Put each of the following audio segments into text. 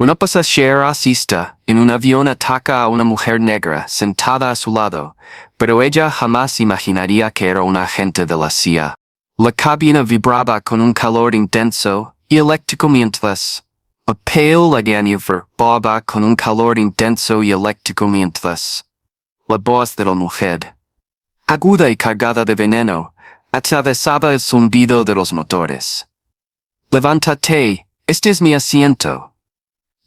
Una pasajera asista en un avión ataca a una mujer negra sentada a su lado, pero ella jamás imaginaría que era un agente de la CIA. La cabina vibraba con un calor intenso y eléctrico mientras la Jennifer vibraba con un calor intenso y eléctrico mientras la voz de la mujer, aguda y cargada de veneno, atravesaba el zumbido de los motores. Levántate, este es mi asiento.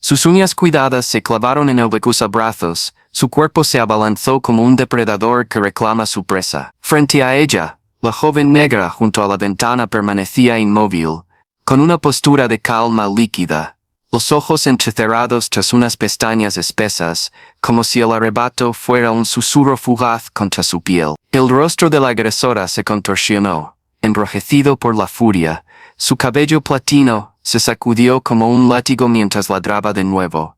Sus uñas cuidadas se clavaron en el brazos, su cuerpo se abalanzó como un depredador que reclama su presa. Frente a ella, la joven negra junto a la ventana permanecía inmóvil, con una postura de calma líquida, los ojos entrecerrados tras unas pestañas espesas, como si el arrebato fuera un susurro fugaz contra su piel. El rostro de la agresora se contorsionó, enrojecido por la furia, su cabello platino se sacudió como un látigo mientras ladraba de nuevo.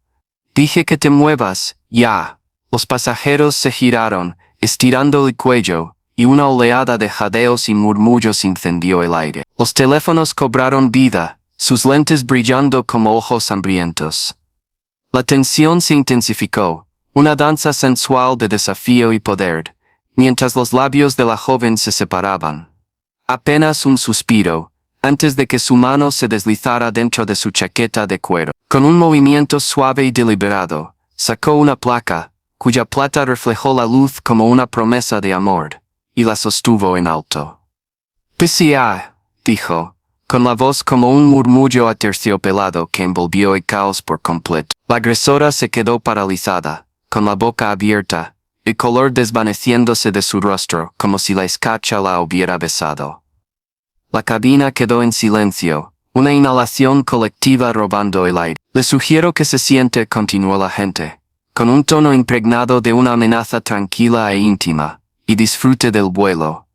Dije que te muevas, ya. Los pasajeros se giraron, estirando el cuello, y una oleada de jadeos y murmullos incendió el aire. Los teléfonos cobraron vida, sus lentes brillando como ojos hambrientos. La tensión se intensificó, una danza sensual de desafío y poder, mientras los labios de la joven se separaban. Apenas un suspiro, antes de que su mano se deslizara dentro de su chaqueta de cuero. Con un movimiento suave y deliberado, sacó una placa, cuya plata reflejó la luz como una promesa de amor, y la sostuvo en alto. PCA, dijo, con la voz como un murmullo aterciopelado que envolvió el caos por completo. La agresora se quedó paralizada, con la boca abierta, el color desvaneciéndose de su rostro como si la escarcha la hubiera besado. La cabina quedó en silencio, una inhalación colectiva robando el aire. Le sugiero que se siente, continuó la agente, con un tono impregnado de una amenaza tranquila e íntima, y disfrute del vuelo.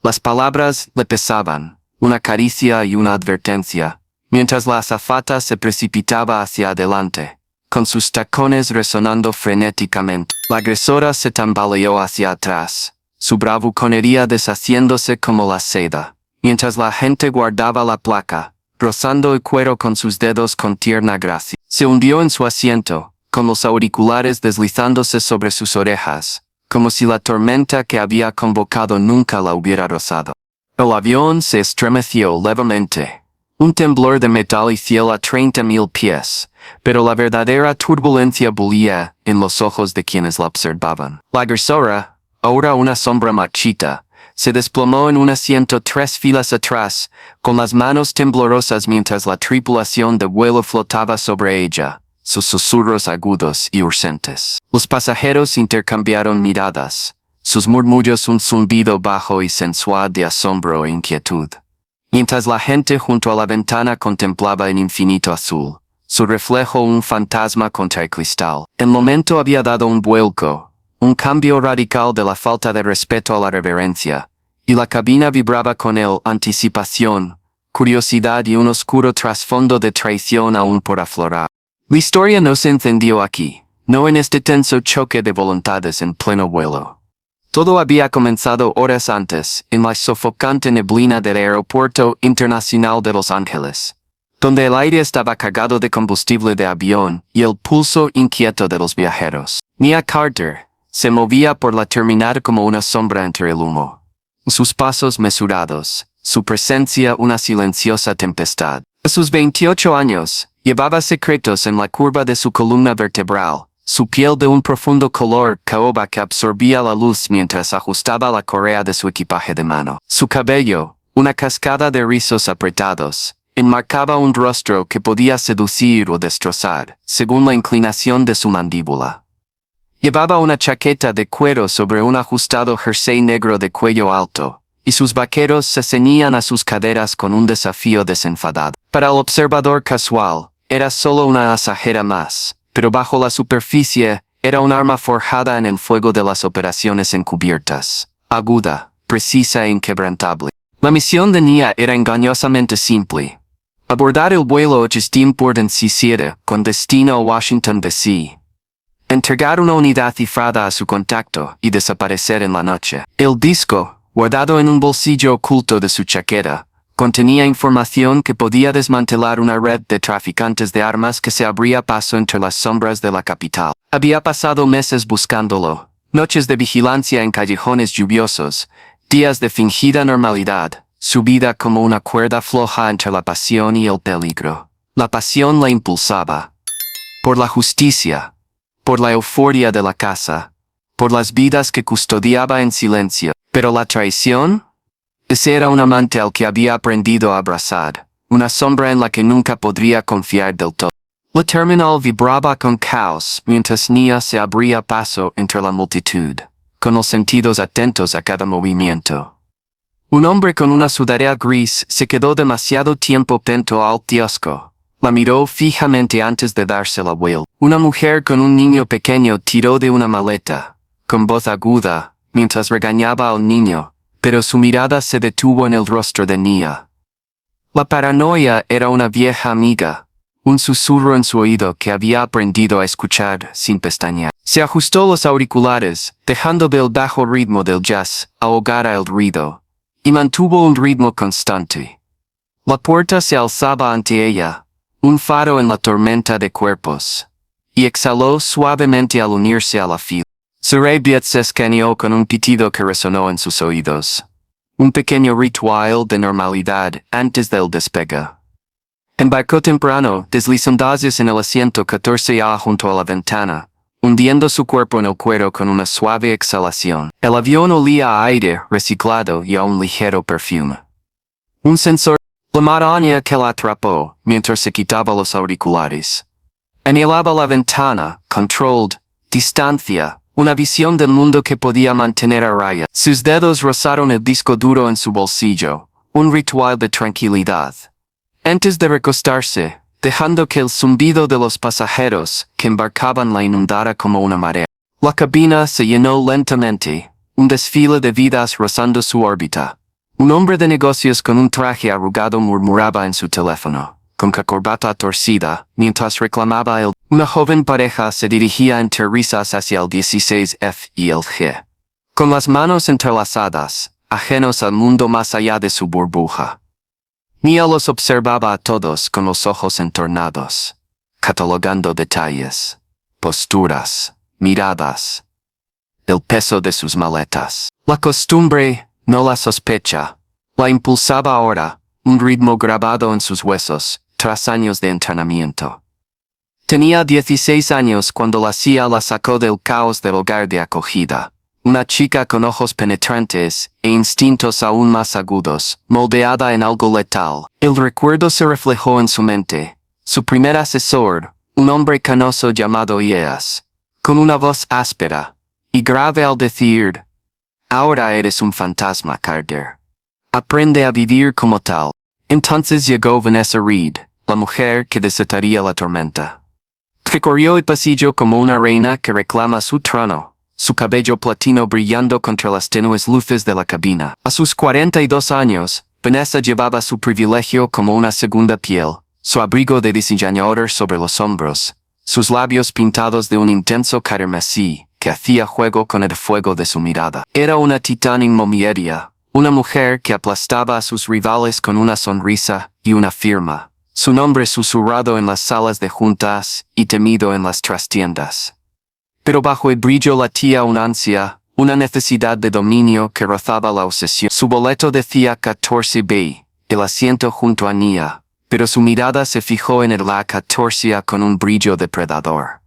Las palabras le pesaban, una caricia y una advertencia, mientras la azafata se precipitaba hacia adelante, con sus tacones resonando frenéticamente. La agresora se tambaleó hacia atrás, su bravuconería deshaciéndose como la seda, mientras la agente guardaba la placa, rozando el cuero con sus dedos con tierna gracia. Se hundió en su asiento, con los auriculares deslizándose sobre sus orejas, como si la tormenta que había convocado nunca la hubiera rozado. El avión se estremeció levemente. Un temblor de metal y cielo a 30,000 pies, pero la verdadera turbulencia bullía en los ojos de quienes la observaban. La agresora, ahora una sombra marchita, se desplomó en un asiento 3 filas atrás, con las manos temblorosas mientras la tripulación de vuelo flotaba sobre ella, sus susurros agudos y urgentes. Los pasajeros intercambiaron miradas, sus murmullos un zumbido bajo y sensual de asombro e inquietud. Mientras la gente junto a la ventana contemplaba el infinito azul, su reflejo un fantasma contra el cristal. El momento había dado un vuelco, un cambio radical de la falta de respeto a la reverencia, y la cabina vibraba con él anticipación, curiosidad y un oscuro trasfondo de traición aún por aflorar. La historia no se encendió aquí, no en este tenso choque de voluntades en pleno vuelo. Todo había comenzado horas antes, en la sofocante neblina del Aeropuerto Internacional de Los Ángeles, donde el aire estaba cargado de combustible de avión y el pulso inquieto de los viajeros. Nia Carter se movía por la terminal como una sombra entre el humo. Sus pasos mesurados, su presencia una silenciosa tempestad. A sus 28 años, llevaba secretos en la curva de su columna vertebral, su piel de un profundo color caoba que absorbía la luz mientras ajustaba la correa de su equipaje de mano. Su cabello, una cascada de rizos apretados, enmarcaba un rostro que podía seducir o destrozar, según la inclinación de su mandíbula. Llevaba una chaqueta de cuero sobre un ajustado jersey negro de cuello alto, y sus vaqueros se ceñían a sus caderas con un desafío desenfadado. Para el observador casual, era solo una pasajera más, pero bajo la superficie, era un arma forjada en el fuego de las operaciones encubiertas, aguda, precisa e inquebrantable. La misión de Nia era engañosamente simple: abordar el vuelo 847 con destino a Washington, D.C., entregar una unidad cifrada a su contacto y desaparecer en la noche. El disco, guardado en un bolsillo oculto de su chaqueta, Contenía información que podía desmantelar una red de traficantes de armas que se abría paso entre las sombras de la capital. Había pasado meses buscándolo, noches de vigilancia en callejones lluviosos, días de fingida normalidad, su vida como una cuerda floja entre la pasión y el peligro. La pasión la impulsaba. Por la justicia, por la euforia de la casa, por las vidas que custodiaba en silencio. Pero la traición, ese era un amante al que había aprendido a abrazar, una sombra en la que nunca podría confiar del todo. La terminal vibraba con caos mientras Nia se abría paso entre la multitud, con los sentidos atentos a cada movimiento. Un hombre con una sudadera gris se quedó demasiado tiempo atento al kiosco. La miró fijamente antes de darse la vuelta. Una mujer con un niño pequeño tiró de una maleta, con voz aguda, mientras regañaba al niño, pero su mirada se detuvo en el rostro de Nia. La paranoia era una vieja amiga, un susurro en su oído que había aprendido a escuchar sin pestañear. Se ajustó los auriculares, dejando el bajo ritmo del jazz ahogara el ruido, y mantuvo un ritmo constante. La puerta se alzaba ante ella, un faro en la tormenta de cuerpos, y exhaló suavemente al unirse a la fila. Serebiet se escaneó con un pitido que resonó en sus oídos. Un pequeño ritual de normalidad antes del despegue. Embarcó temprano, deslizándose en el asiento 14A junto a la ventana, hundiendo su cuerpo en el cuero con una suave exhalación. El avión olía a aire reciclado y a un ligero perfume. Un sensor, la maraña que la atrapó, mientras se quitaba los auriculares. Anhelaba la ventana, controlled, distancia, una visión del mundo que podía mantener a raya. Sus dedos rozaron el disco duro en su bolsillo, un ritual de tranquilidad. Antes de recostarse, dejando que el zumbido de los pasajeros que embarcaban la inundara como una marea. La cabina se llenó lentamente, un desfile de vidas rozando su órbita. Un hombre de negocios con un traje arrugado murmuraba en su teléfono, con la corbata torcida, mientras reclamaba el. Una joven pareja se dirigía entre risas hacia el 16F y el G. Con las manos entrelazadas, ajenos al mundo más allá de su burbuja. Nia los observaba a todos con los ojos entornados, catalogando detalles, posturas, miradas, el peso de sus maletas. La costumbre, no la sospecha, la impulsaba ahora, un ritmo grabado en sus huesos, tras años de entrenamiento. Tenía 16 años cuando la CIA la sacó del caos del hogar de acogida. Una chica con ojos penetrantes e instintos aún más agudos, moldeada en algo letal. El recuerdo se reflejó en su mente. Su primer asesor, un hombre canoso llamado Yeas, con una voz áspera y grave al decir: "Ahora eres un fantasma, Carter. Aprende a vivir como tal". Entonces llegó Vanessa Reed, la mujer que desataría la tormenta. Recorrió el pasillo como una reina que reclama su trono, su cabello platino brillando contra las tenues luces de la cabina. A sus 42 años, Vanessa llevaba su privilegio como una segunda piel, su abrigo de diseñador sobre los hombros, sus labios pintados de un intenso carmesí que hacía juego con el fuego de su mirada. Era una titán inmobiliaria, una mujer que aplastaba a sus rivales con una sonrisa y una firma. Su nombre susurrado en las salas de juntas y temido en las trastiendas. Pero bajo el brillo latía una ansia, una necesidad de dominio que rozaba la obsesión. Su boleto decía 14B, el asiento junto a Nia, pero su mirada se fijó en el la 14 con un brillo depredador.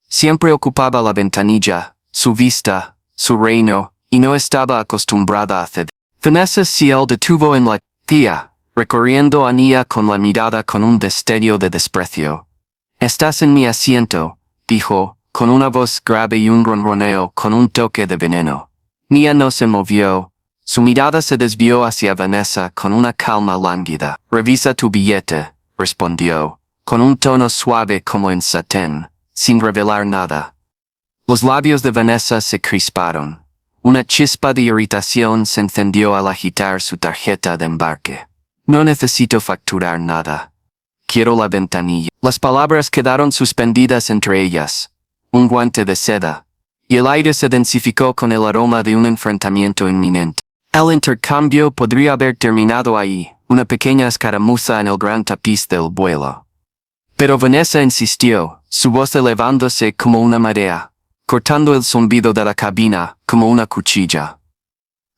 Siempre ocupaba la ventanilla, su vista, su reino, y no estaba acostumbrada a ceder. Vanessa Ciel detuvo en la tía, recorriendo a Nia con la mirada con un destello de desprecio. «Estás en mi asiento», dijo, con una voz grave y un ronroneo con un toque de veneno. Nia no se movió. Su mirada se desvió hacia Vanessa con una calma lánguida. «Revisa tu billete», respondió, con un tono suave como en satén, sin revelar nada. Los labios de Vanessa se crisparon. Una chispa de irritación se encendió al agitar su tarjeta de embarque. «No necesito facturar nada. Quiero la ventanilla». Las palabras quedaron suspendidas entre ellas. Un guante de seda. Y el aire se densificó con el aroma de un enfrentamiento inminente. El intercambio podría haber terminado ahí, una pequeña escaramuza en el gran tapiz del vuelo. Pero Vanessa insistió, su voz elevándose como una marea, cortando el zumbido de la cabina como una cuchilla.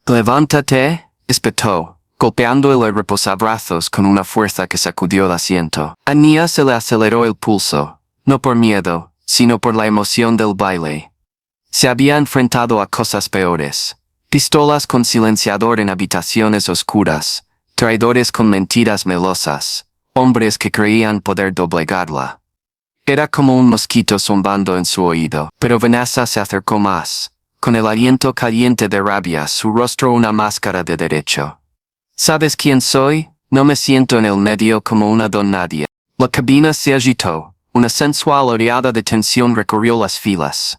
«Levántate», espetó, golpeando el reposabrazos con una fuerza que sacudió el asiento. A Nia se le aceleró el pulso, no por miedo, sino por la emoción del baile. Se había enfrentado a cosas peores. Pistolas con silenciador en habitaciones oscuras, traidores con mentiras melosas, hombres que creían poder doblegarla. Era como un mosquito zumbando en su oído, pero Vanessa se acercó más, con el aliento caliente de rabia, su rostro una máscara de derecho. ¿Sabes quién soy? No me siento en el medio como una don nadie. La cabina se agitó, una sensual oleada de tensión recorrió las filas.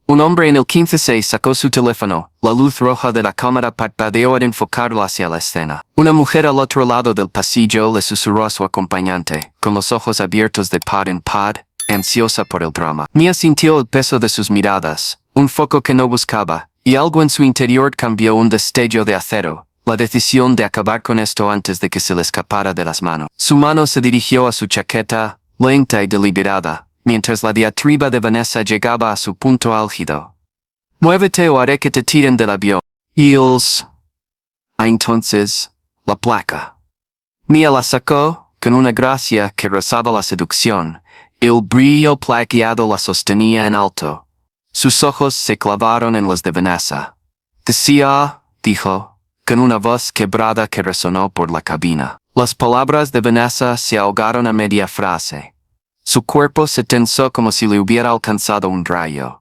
Un hombre en el 15C sacó su teléfono, la luz roja de la cámara parpadeó al enfocarlo hacia la escena. Una mujer al otro lado del pasillo le susurró a su acompañante, con los ojos abiertos de par en par, ansiosa por el drama. Nia sintió el peso de sus miradas, un foco que no buscaba, y algo en su interior cambió un destello de acero, la decisión de acabar con esto antes de que se le escapara de las manos. Su mano se dirigió a su chaqueta, lenta y deliberada, mientras la diatriba de Vanessa llegaba a su punto álgido. «Muévete o haré que te tiren del avión». «Hills». Entonces, la placa. Nia la sacó, con una gracia que rozaba la seducción. El brillo plateado la sostenía en alto. Sus ojos se clavaron en los de Vanessa. «Decía», dijo, con una voz quebrada que resonó por la cabina. Las palabras de Vanessa se ahogaron a media frase. Su cuerpo se tensó como si le hubiera alcanzado un rayo.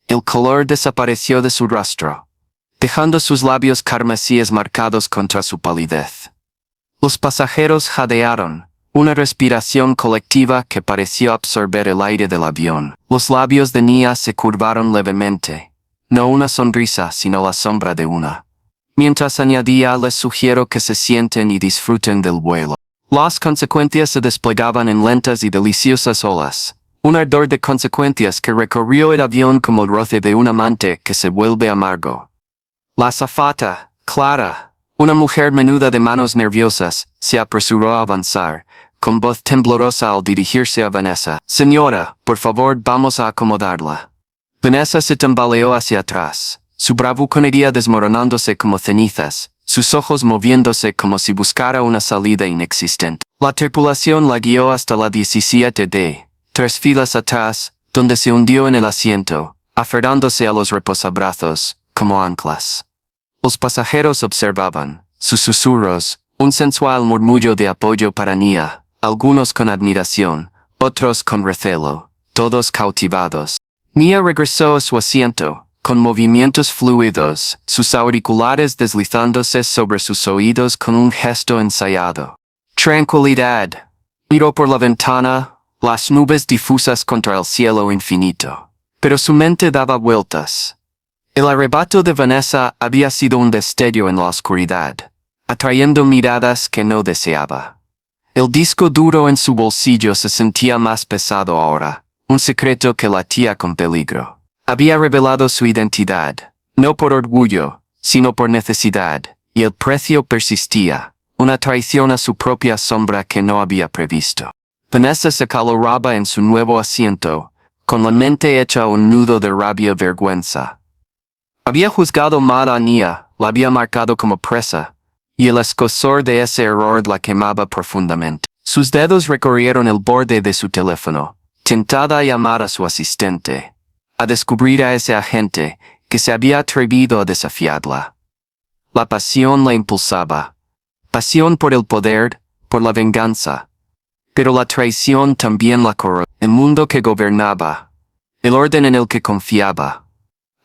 El color desapareció de su rostro, dejando sus labios carmesíes marcados contra su palidez. Los pasajeros jadearon, una respiración colectiva que pareció absorber el aire del avión. Los labios de Nia se curvaron levemente, no una sonrisa sino la sombra de una. Mientras añadía, les sugiero que se sienten y disfruten del vuelo. Las consecuencias se desplegaban en lentas y deliciosas olas, un ardor de consecuencias que recorrió el avión como el roce de un amante que se vuelve amargo. La azafata, Clara, una mujer menuda de manos nerviosas, se apresuró a avanzar, con voz temblorosa al dirigirse a Vanessa. «Señora, por favor, vamos a acomodarla». Vanessa se tambaleó hacia atrás, su bravuconería desmoronándose como cenizas, sus ojos moviéndose como si buscara una salida inexistente. La tripulación la guió hasta la 17D, 3 filas atrás, donde se hundió en el asiento, aferrándose a los reposabrazos, como anclas. Los pasajeros observaban, sus susurros, un sensual murmullo de apoyo para Nia, algunos con admiración, otros con recelo, todos cautivados. Nia regresó a su asiento, con movimientos fluidos, sus auriculares deslizándose sobre sus oídos con un gesto ensayado. «Tranquilidad». Miró por la ventana, las nubes difusas contra el cielo infinito. Pero su mente daba vueltas. El arrebato de Vanessa había sido un destello en la oscuridad, atrayendo miradas que no deseaba. El disco duro en su bolsillo se sentía más pesado ahora, un secreto que latía con peligro. Había revelado su identidad, no por orgullo, sino por necesidad, y el precio persistía, una traición a su propia sombra que no había previsto. Vanessa se acaloraba en su nuevo asiento, con la mente hecha un nudo de rabia y vergüenza. Había juzgado mal a Nia, la había marcado como presa, y el escozor de ese error la quemaba profundamente. Sus dedos recorrieron el borde de su teléfono, tentada a llamar a su asistente, a descubrir a ese agente que se había atrevido a desafiarla. La pasión la impulsaba. Pasión por el poder, por la venganza. Pero la traición también la corroía. El mundo que gobernaba, el orden en el que confiaba,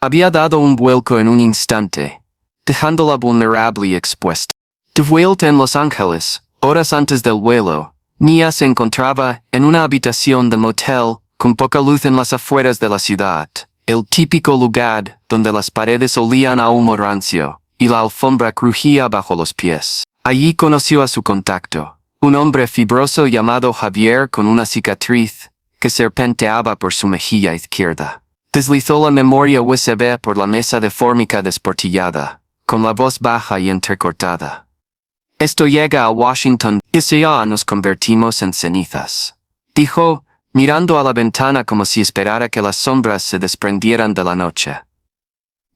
había dado un vuelco en un instante, dejándola vulnerable y expuesta. De vuelta en Los Ángeles, horas antes del vuelo, Nia se encontraba en una habitación de motel, con poca luz en las afueras de la ciudad, el típico lugar donde las paredes olían a humo rancio, y la alfombra crujía bajo los pies. Allí conoció a su contacto, un hombre fibroso llamado Javier con una cicatriz que serpenteaba por su mejilla izquierda. Deslizó la memoria USB por la mesa de fórmica desportillada, con la voz baja y entrecortada. Esto llega a Washington, y si ya nos convertimos en cenizas. Dijo, mirando a la ventana como si esperara que las sombras se desprendieran de la noche.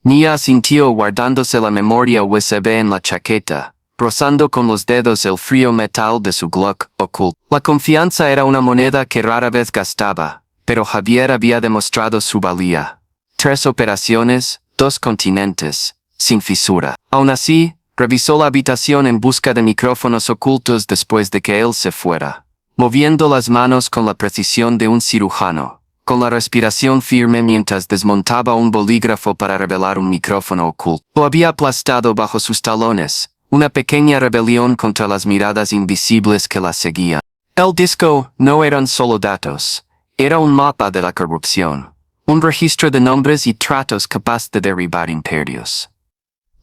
Nia asintió guardándose la memoria USB en la chaqueta, rozando con los dedos el frío metal de su Glock oculto. La confianza era una moneda que rara vez gastaba, pero Javier había demostrado su valía. 3 operaciones, 2 continentes, sin fisura. Aún así, revisó la habitación en busca de micrófonos ocultos después de que él se fuera. Moviendo las manos con la precisión de un cirujano, con la respiración firme mientras desmontaba un bolígrafo para revelar un micrófono oculto. Lo había aplastado bajo sus talones, una pequeña rebelión contra las miradas invisibles que la seguían. El disco no eran solo datos, era un mapa de la corrupción, un registro de nombres y tratos capaz de derribar imperios.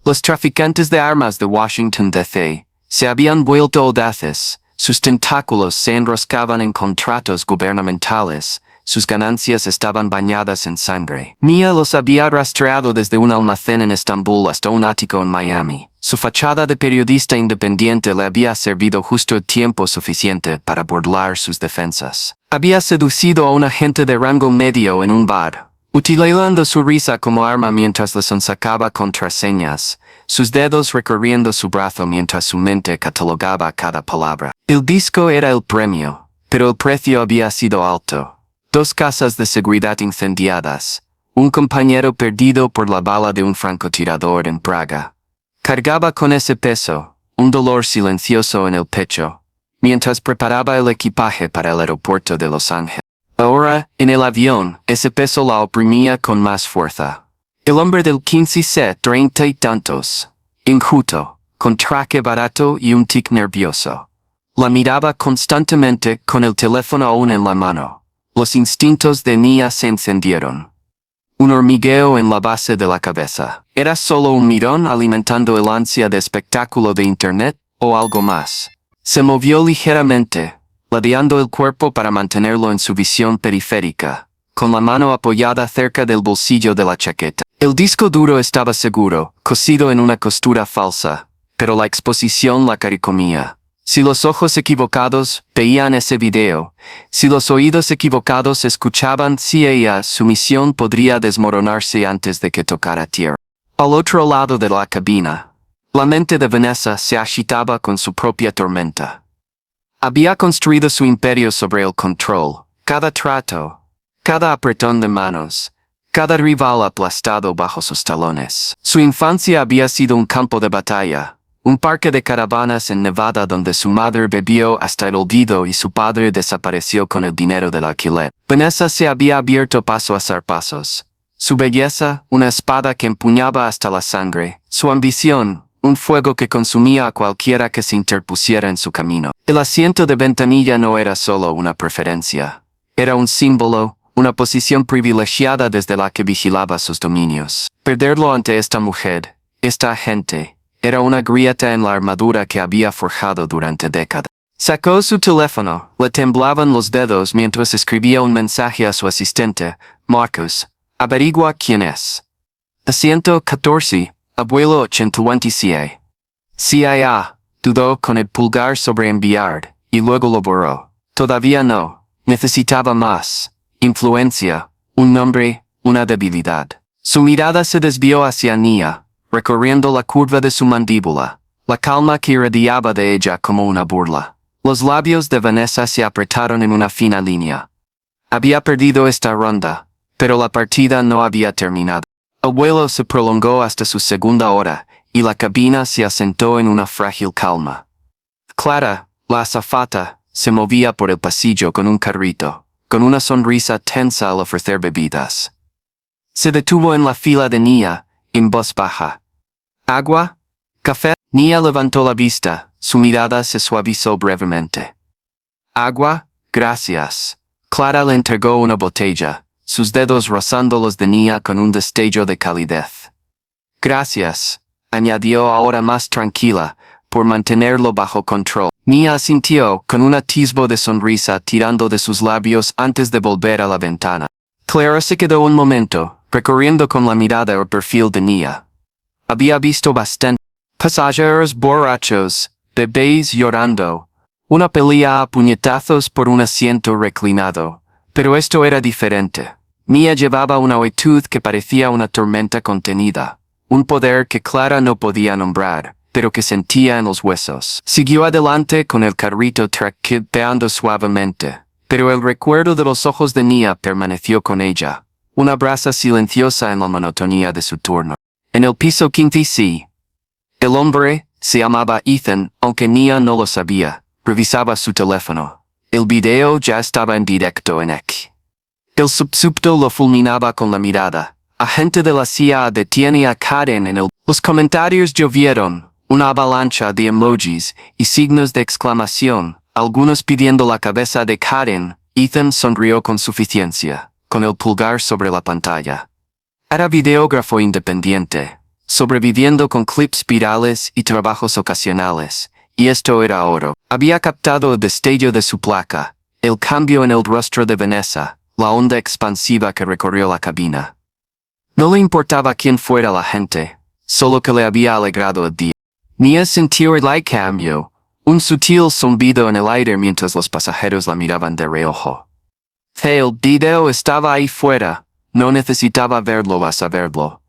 Los traficantes de armas de Washington, D.C., se habían vuelto audaces. Sus tentáculos se enroscaban en contratos gubernamentales, sus ganancias estaban bañadas en sangre. Nia los había rastreado desde un almacén en Estambul hasta un ático en Miami. Su fachada de periodista independiente le había servido justo el tiempo suficiente para burlar sus defensas. Había seducido a un agente de rango medio en un bar, utilizando su risa como arma mientras le sonsacaba contraseñas, sus dedos recorriendo su brazo mientras su mente catalogaba cada palabra. El disco era el premio, pero el precio había sido alto. 2 casas de seguridad incendiadas, un compañero perdido por la bala de un francotirador en Praga. Cargaba con ese peso, un dolor silencioso en el pecho, mientras preparaba el equipaje para el aeropuerto de Los Ángeles. Ahora, en el avión, ese peso la oprimía con más fuerza. El hombre del 15C, 30 y tantos, enjuto, con traje barato y un tic nervioso. La miraba constantemente con el teléfono aún en la mano. Los instintos de Nia se encendieron. Un hormigueo en la base de la cabeza. ¿Era solo un mirón alimentando el ansia de espectáculo de Internet, o algo más? Se movió ligeramente, ladeando el cuerpo para mantenerlo en su visión periférica, con la mano apoyada cerca del bolsillo de la chaqueta. El disco duro estaba seguro, cosido en una costura falsa, pero la exposición la carcomía. Si los ojos equivocados veían ese video, si los oídos equivocados escuchaban, si ella, su misión podría desmoronarse antes de que tocara tierra. Al otro lado de la cabina, la mente de Vanessa se agitaba con su propia tormenta. Había construido su imperio sobre el control, cada trato, cada apretón de manos, cada rival aplastado bajo sus talones. Su infancia había sido un campo de batalla, un parque de caravanas en Nevada donde su madre bebió hasta el olvido y su padre desapareció con el dinero del alquiler. Vanessa se había abierto paso a zarpazos. Su belleza, una espada que empuñaba hasta la sangre. Su ambición, un fuego que consumía a cualquiera que se interpusiera en su camino. El asiento de ventanilla no era solo una preferencia. Era un símbolo, una posición privilegiada desde la que vigilaba sus dominios. Perderlo ante esta mujer, esta agente, era una grieta en la armadura que había forjado durante décadas. Sacó su teléfono, le temblaban los dedos mientras escribía un mensaje a su asistente, Marcus, averigua quién es. Asiento 14, abuelo 80 CIA, dudó con el pulgar sobre enviar, y luego lo borró. Todavía no, necesitaba más. Influencia, un nombre, una debilidad. Su mirada se desvió hacia Nia, recorriendo la curva de su mandíbula, la calma que irradiaba de ella como una burla. Los labios de Vanessa se apretaron en una fina línea. Había perdido esta ronda, pero la partida no había terminado. El vuelo se prolongó hasta su segunda hora, y la cabina se asentó en una frágil calma. Clara, la azafata, se movía por el pasillo con un carrito, con una sonrisa tensa al ofrecer bebidas. Se detuvo en la fila de Nia, en voz baja. ¿Agua? ¿Café? Nia levantó la vista, su mirada se suavizó brevemente. ¿Agua? Gracias. Clara le entregó una botella, sus dedos rozando los de Nia con un destello de calidez. Gracias, añadió ahora más tranquila, por mantenerlo bajo control. Nia asintió con un atisbo de sonrisa tirando de sus labios antes de volver a la ventana. Clara se quedó un momento, recorriendo con la mirada el perfil de Nia. Había visto bastante pasajeros borrachos, bebés llorando, una pelea a puñetazos por un asiento reclinado. Pero esto era diferente. Mia llevaba una actitud que parecía una tormenta contenida, un poder que Clara no podía nombrar, pero que sentía en los huesos. Siguió adelante con el carrito traqueteando suavemente, pero el recuerdo de los ojos de Nia permaneció con ella, una brasa silenciosa en la monotonía de su turno. En el piso 15C, el hombre, se llamaba Ethan, aunque Nia no lo sabía, revisaba su teléfono. El video ya estaba en directo en X. El subsubto lo fulminaba con la mirada. Agente de la CIA detiene a Karen en el... Los comentarios llovieron, una avalancha de emojis y signos de exclamación, algunos pidiendo la cabeza de Karen. Ethan sonrió con suficiencia, con el pulgar sobre la pantalla. Era videógrafo independiente, sobreviviendo con clips virales y trabajos ocasionales, y esto era oro. Había captado el destello de su placa, el cambio en el rostro de Vanessa, la onda expansiva que recorrió la cabina. No le importaba quién fuera la gente, solo que le había alegrado el día. Nia sintió el cambio, un sutil zumbido en el aire mientras los pasajeros la miraban de reojo. El video estaba ahí fuera, no necesitaba verlo a saberlo.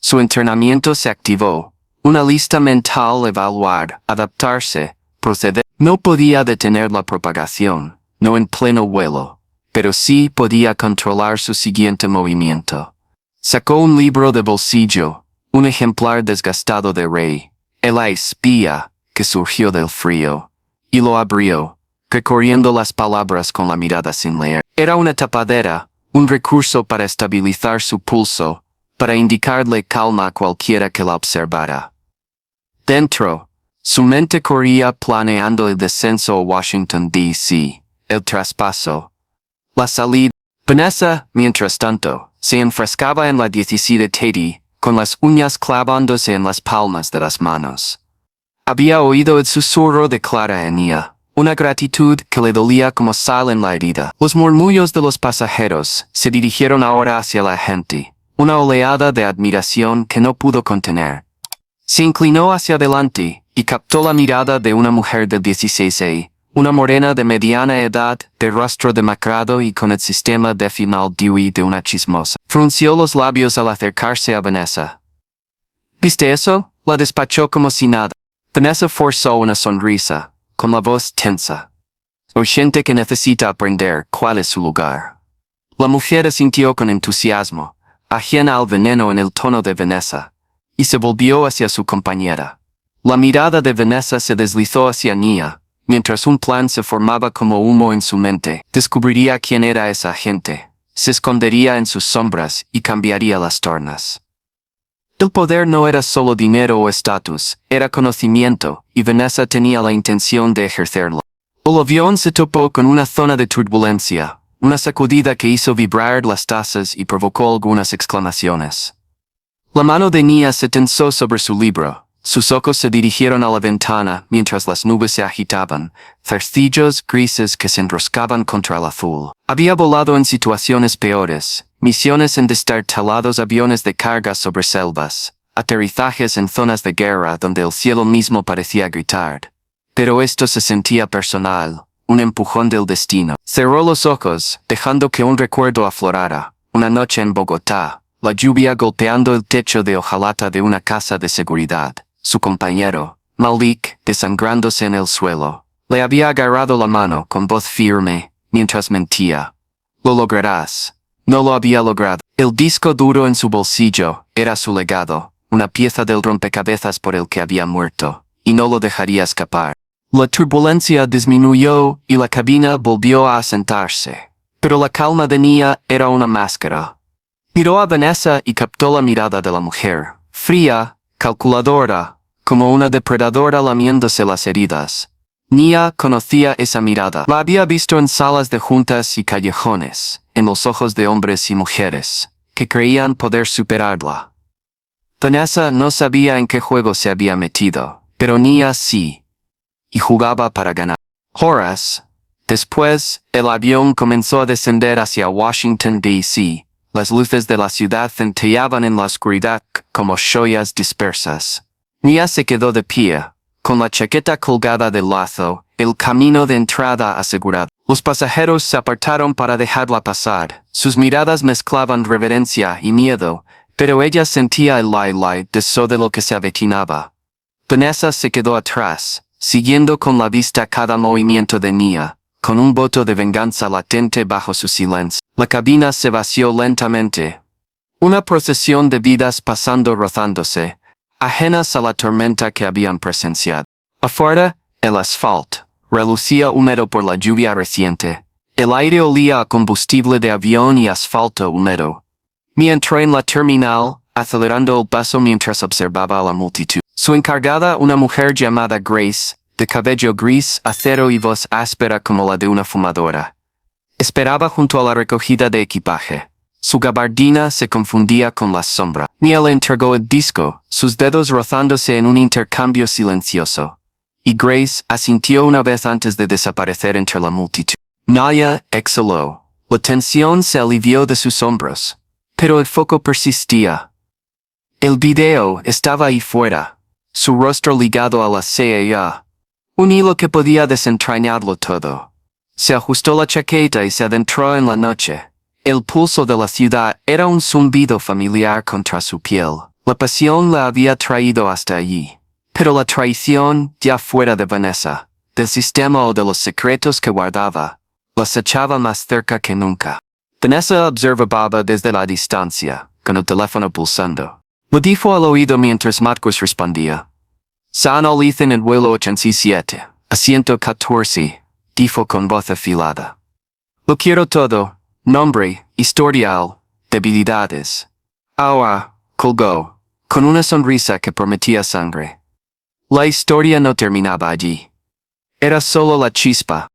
Su entrenamiento se activó, una lista mental: evaluar, adaptarse, proceder. No podía detener la propagación, no en pleno vuelo, pero sí podía controlar su siguiente movimiento. Sacó un libro de bolsillo, un ejemplar desgastado de Rey, el espía, que surgió del frío, y lo abrió, recorriendo las palabras con la mirada sin leer. Era una tapadera, un recurso para estabilizar su pulso, para indicarle calma a cualquiera que la observara. Dentro, su mente corría planeando el descenso a Washington, D.C., el traspaso, la salida. Vanessa, mientras tanto, se enfrascaba en la 17 Teddy, con las uñas clavándose en las palmas de las manos. Había oído el susurro de Clara en ella, una gratitud que le dolía como sal en la herida. Los murmullos de los pasajeros se dirigieron ahora hacia la gente, una oleada de admiración que no pudo contener. Se inclinó hacia adelante y captó la mirada de una mujer de 16A, una morena de mediana edad, de rostro demacrado y con el sistema decimal Dewey de una chismosa. Frunció los labios al acercarse a Vanessa. ¿Viste eso? La despachó como si nada. Vanessa forzó una sonrisa, con la voz tensa. Hay gente que necesita aprender cuál es su lugar. La mujer asintió con entusiasmo, ajena al veneno en el tono de Vanessa, y se volvió hacia su compañera. La mirada de Vanessa se deslizó hacia Nia, mientras un plan se formaba como humo en su mente. Descubriría quién era esa gente, se escondería en sus sombras y cambiaría las tornas. El poder no era solo dinero o estatus, era conocimiento, y Vanessa tenía la intención de ejercerlo. El avión se topó con una zona de turbulencia, una sacudida que hizo vibrar las tazas y provocó algunas exclamaciones. La mano de Nia se tensó sobre su libro. Sus ojos se dirigieron a la ventana mientras las nubes se agitaban, zarcillos grises que se enroscaban contra el azul. Había volado en situaciones peores, misiones en destartalados aviones de carga sobre selvas, aterrizajes en zonas de guerra donde el cielo mismo parecía gritar. Pero esto se sentía personal, un empujón del destino. Cerró los ojos, dejando que un recuerdo aflorara. Una noche en Bogotá, la lluvia golpeando el techo de hojalata de una casa de seguridad. Su compañero, Malik, desangrándose en el suelo, le había agarrado la mano con voz firme, mientras mentía. Lo lograrás. No lo había logrado. El disco duro en su bolsillo era su legado, una pieza del rompecabezas por el que había muerto, y no lo dejaría escapar. La turbulencia disminuyó y la cabina volvió a asentarse, pero la calma de Nia era una máscara. Miró a Vanessa y captó la mirada de la mujer, fría, calculadora, como una depredadora lamiéndose las heridas. Nia conocía esa mirada. La había visto en salas de juntas y callejones, en los ojos de hombres y mujeres, que creían poder superarla. Vanessa no sabía en qué juego se había metido, pero Nia sí, y jugaba para ganar. Horas después, el avión comenzó a descender hacia Washington, D.C., Las luces de la ciudad centellaban en la oscuridad como joyas dispersas. Nia se quedó de pie, con la chaqueta colgada del lazo, el camino de entrada asegurado. Los pasajeros se apartaron para dejarla pasar. Sus miradas mezclaban reverencia y miedo, pero ella sentía el deseo de lo que se avecinaba. Vanessa se quedó atrás, siguiendo con la vista cada movimiento de Nia, con un voto de venganza latente bajo su silencio. La cabina se vació lentamente. Una procesión de vidas pasando rozándose, ajenas a la tormenta que habían presenciado. Afuera, el asfalto relucía húmedo por la lluvia reciente. El aire olía a combustible de avión y asfalto húmedo. Mia entró en la terminal, acelerando el paso mientras observaba a la multitud. Su encargada, una mujer llamada Grace, de cabello gris, acero y voz áspera como la de una fumadora, esperaba junto a la recogida de equipaje. Su gabardina se confundía con la sombra. Mia le entregó el disco, sus dedos rozándose en un intercambio silencioso. Y Grace asintió una vez antes de desaparecer entre la multitud. Nia exhaló. La tensión se alivió de sus hombros. Pero el foco persistía. El video estaba ahí fuera, su rostro ligado a la CIA. Un hilo que podía desentrañarlo todo. Se ajustó la chaqueta y se adentró en la noche. El pulso de la ciudad era un zumbido familiar contra su piel. La pasión la había traído hasta allí. Pero la traición, ya fuera de Vanessa, del sistema o de los secretos que guardaba, la acechaba más cerca que nunca. Vanessa observaba desde la distancia, con el teléfono pulsando. Lo dijo al oído mientras Marcos respondía. San Olive en el vuelo 87, asiento 14, dijo con voz afilada. Lo quiero todo, nombre, historial, debilidades. Ahora, colgó, con una sonrisa que prometía sangre. La historia no terminaba allí. Era solo la chispa,